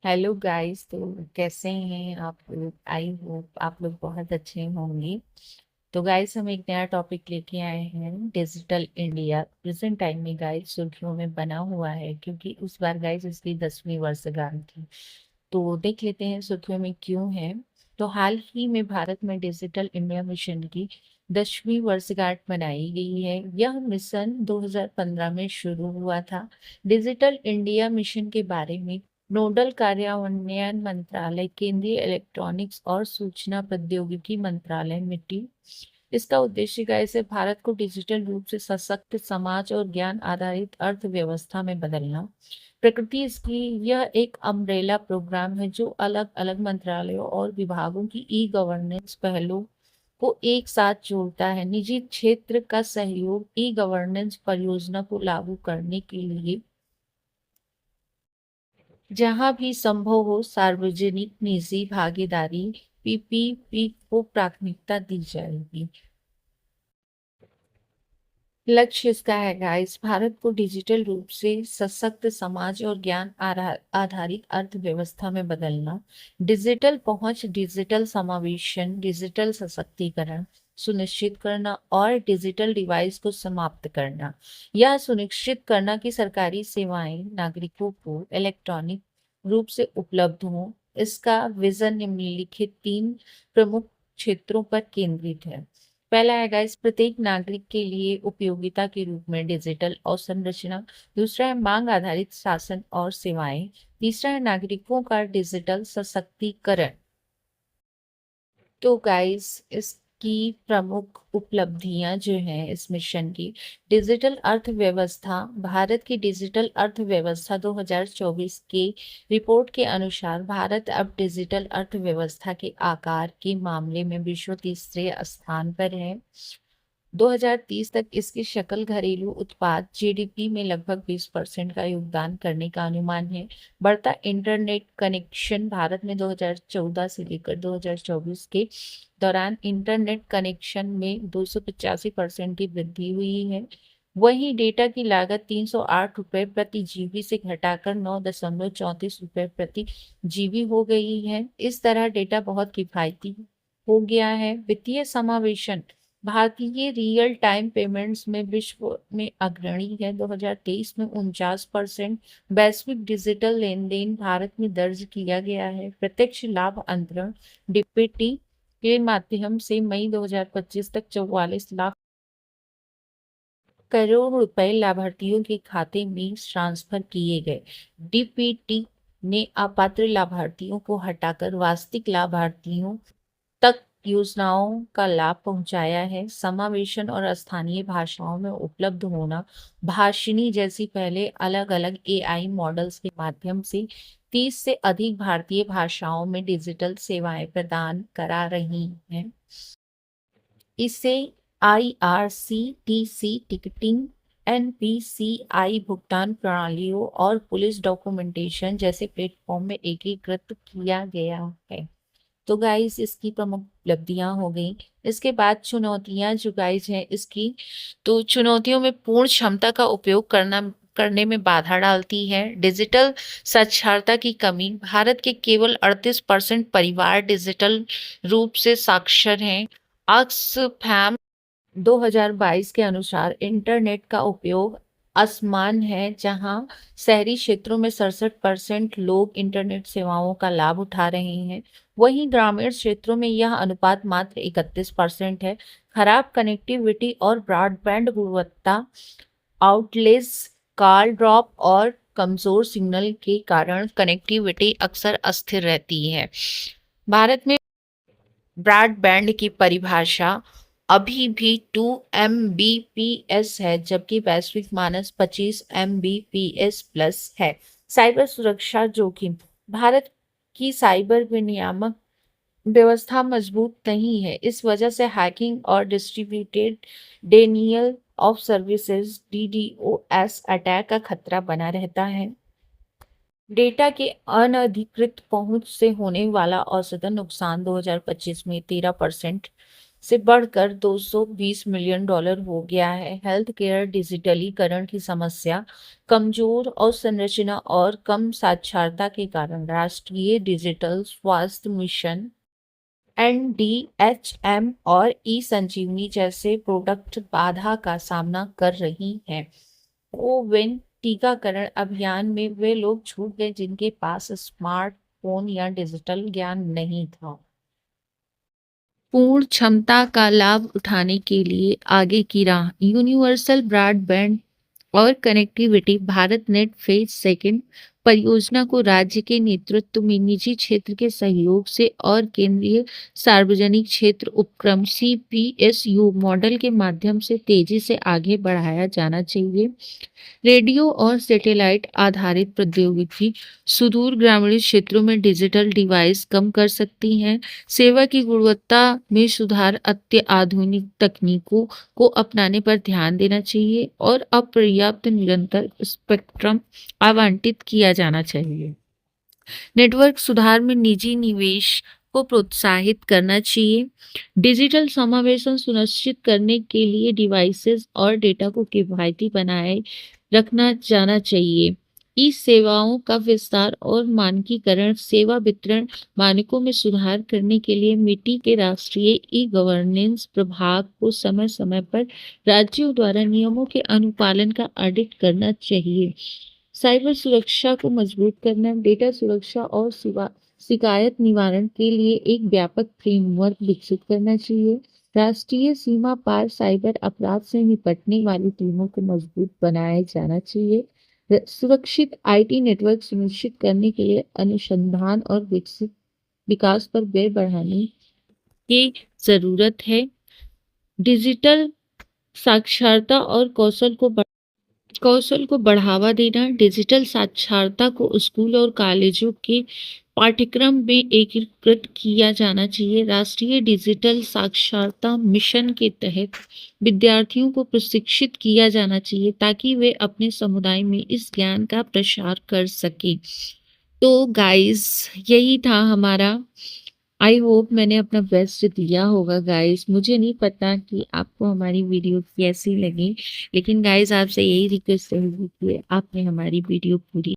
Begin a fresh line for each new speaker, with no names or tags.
Hello guys. तो कैसे हैं आप लोग? आई होप आप लोग बहुत अच्छे होंगे। तो गाइस हम एक नया टॉपिक लेके आए हैं, डिजिटल इंडिया। प्रेजेंट टाइम में गाइस सुर्खियों में बना हुआ है क्योंकि उस बार गाइस इसकी 10वीं वर्षगांठ थी। तो देख लेते हैं सुर्खियों में क्यों है। तो हाल ही में भारत में डिजिटल इंडिया मिशन की 10वीं वर्षगांठ मनाई गई है। यह मिशन 2015 में शुरू हुआ था। डिजिटल इंडिया मिशन के बारे में नोडल कार्यान्वयन मंत्रालय, केंद्रीय इलेक्ट्रॉनिक्स और सूचना प्रौद्योगिकी मंत्रालय मिट्टी। इसका उद्देश्य कैसे भारत को डिजिटल रूप से सशक्त समाज और ज्ञान आधारित अर्थव्यवस्था में बदलना। प्रकृति इसकी यह एक अम्ब्रेला प्रोग्राम है जो अलग अलग मंत्रालयों और विभागों की ई गवर्नेंस पहलों को एक साथ जोड़ता है। निजी क्षेत्र का सहयोग ई गवर्नेंस परियोजना को लागू करने के लिए जहां भी संभव हो सार्वजनिक निजी भागीदारी पीपीपी को प्राथमिकता दी जाएगी। लक्ष्य इसका है गाइस, भारत को डिजिटल रूप से सशक्त समाज और ज्ञान आधारित अर्थव्यवस्था में बदलना। डिजिटल पहुंच, डिजिटल समावेशन, डिजिटल सशक्तिकरण सुनिश्चित करना और डिजिटल डिवाइस को समाप्त करना। यह सुनिश्चित करना कि सरकारी सेवाएं नागरिकों को इलेक्ट्रॉनिक रूप से उपलब्ध हो। इसका विजन निम्नलिखित तीन प्रमुख क्षेत्रों पर केंद्रित है। पहला है गाइस, प्रत्येक नागरिक के लिए उपयोगिता के रूप में डिजिटल अवसंरचना। दूसरा है मांग आधारित शासन और सेवाएं। तीसरा है नागरिकों का डिजिटल सशक्तिकरण। तो गाइस इसकी प्रमुख उपलब्धियां जो हैं इस मिशन की। डिजिटल अर्थव्यवस्था, भारत की डिजिटल अर्थव्यवस्था 2024 के रिपोर्ट के अनुसार भारत अब डिजिटल अर्थव्यवस्था के आकार के मामले में विश्व तीसरे स्थान पर है। 2030 तक इसकी शक्ल घरेलू उत्पाद जीडीपी में लगभग 20% का योगदान करने का अनुमान है। बढ़ता इंटरनेट कनेक्शन, भारत में 2014 से लेकर 2024 के दौरान इंटरनेट कनेक्शन में 285% की वृद्धि हुई है। वहीं डेटा की लागत 308 रुपए प्रति जीबी से घटाकर 9.34 रुपए प्रति जीबी हो गई है। इस तरह डेटा बहुत किफायती हो गया है। वित्तीय समावेशन, भारतीय रियल टाइम पेमेंट्स में विश्व में अग्रणी है। 2023 में 49% वैश्विक डिजिटल लेन देन भारत में दर्ज किया गया है। प्रत्यक्ष लाभ अंतरण डीपीटी के माध्यम से मई 2025 तक 44 लाख करोड़ रुपए लाभार्थियों के खाते में ट्रांसफर किए गए। डीपीटी ने अपात्र लाभार्थियों को हटाकर वास्तविक लाभार्थियों तक योजनाओं का लाभ पहुंचाया है। समावेशन और स्थानीय भाषाओं में उपलब्ध होना, भाषिणी जैसी पहले अलग अलग एआई मॉडल्स के माध्यम से 30 से अधिक भारतीय भाषाओं में डिजिटल सेवाएं प्रदान करा रही हैं। इसे आईआरसीटीसी टिकटिंग, एनपीसीआई भुगतान प्रणालियों और पुलिस डॉक्यूमेंटेशन जैसे प्लेटफॉर्म में एकीकृत किया गया है। तो गाइस इसकी प्रमुख उपलब्धियां हो गई। इसके बाद चुनौतियां जो गाइस हैं इसकी, तो चुनौतियों में पूर्ण क्षमता का उपयोग करने में बाधा डालती है। डिजिटल साक्षरता की कमी, भारत के केवल 38% परिवार डिजिटल रूप से साक्षर हैं। ऑक्सफैम 2022 के अनुसार इंटरनेट का उपयोग असमान है, जहां शहरी क्षेत्रों में 67% लोग इंटरनेट सेवाओं का लाभ उठा रहे हैं। वहीं ग्रामीण क्षेत्रों में यह अनुपात मात्र 31% है। खराब कनेक्टिविटी और ब्रॉडबैंड गुणवत्ता, आउटलेस, कॉल ड्रॉप और कमजोर सिग्नल के कारण कनेक्टिविटी अक्सर अस्थिर रहती है। भारत में ब्रॉडबैंड की परिभाषा अभी भी 2 Mbps है, जबकि वैश्विक मानक 25 Mbps प्लस है। साइबर सुरक्षा जोखिम, भारत की साइबर विनियामक व्यवस्था मजबूत नहीं है। इस वजह से हैकिंग और distributed Daniel of services DDoS attack का खतरा बना रहता है। डेटा के अनधिकृत पहुंच से होने वाला औसतन नुकसान 2025 में 13% से बढ़कर $220 मिलियन हो गया है। हेल्थ केयर डिजिटलीकरण की समस्या, कमजोर अवसंरचना और कम साक्षरता के कारण राष्ट्रीय डिजिटल स्वास्थ्य मिशन NDHM और ई संजीवनी जैसे प्रोडक्ट बाधा का सामना कर रही हैं। कोविन टीकाकरण अभियान में वे लोग छूट गए जिनके पास स्मार्टफोन या डिजिटल ज्ञान नहीं था। पूर्ण क्षमता का लाभ उठाने के लिए आगे की राह, यूनिवर्सल ब्रॉडबैंड और connectivity Bharat net phase second परियोजना को राज्य के नेतृत्व में निजी क्षेत्र के सहयोग से और केंद्रीय सार्वजनिक क्षेत्र उपक्रम CPSU मॉडल के माध्यम से तेजी से आगे बढ़ाया जाना चाहिए। रेडियो और सैटेलाइट आधारित प्रौद्योगिकी सुदूर ग्रामीण क्षेत्रों में डिजिटल डिवाइस कम कर सकती हैं। सेवा की गुणवत्ता में सुधार अत्याधुनिक तकनीकों को अपनाने पर ध्यान देना चाहिए और अपर्याप्त निरंतर स्पेक्ट्रम आवंटित किया जाना चाहिए। नेटवर्क सुधार में निजी निवेश को प्रोत्साहित करना चाहिए। डिजिटल समावेशन सुनिश्चित करने के लिए डिवाइसेस और डेटा को किफायती बनाए रखना जाना चाहिए। ई सेवाओं का विस्तार और मानकीकरण, सेवा वितरण मानकों में सुधार करने के लिए मिट्टी के राष्ट्रीय ई गवर्नेंस प्रभाग को समय समय पर राज्यों द्वारा नियमों के अनुपालन का ऑडिट करना चाहिए। साइबर सुरक्षा को मजबूत करना, डेटा सुरक्षा और शिकायत निवारण के लिए एक व्यापक फ्रेमवर्क विकसित करना चाहिए। राष्ट्रीय सीमा पार साइबर अपराध से निपटने वाली टीमों को मजबूत बनाया जाना चाहिए। सुरक्षित IT नेटवर्क सुनिश्चित करने के लिए अनुसंधान और विकसित विकास पर व्यय बढ़ाने की जरूरत है। डिजिटल साक्षरता और कौशल को बढ़ावा देना, डिजिटल साक्षरता को स्कूल और कॉलेजों के पाठ्यक्रम में एकीकृत किया जाना चाहिए। राष्ट्रीय डिजिटल साक्षरता मिशन के तहत विद्यार्थियों को प्रशिक्षित किया जाना चाहिए ताकि वे अपने समुदाय में इस ज्ञान का प्रसार कर सकें। तो गाइस, यही था हमारा। आई होप मैंने अपना बेस्ट दिया होगा गाइस। मुझे नहीं पता कि आपको हमारी वीडियो कैसी लगी, लेकिन गाइस आपसे यही रिक्वेस्ट रहेगी कि आपने हमारी वीडियो पूरी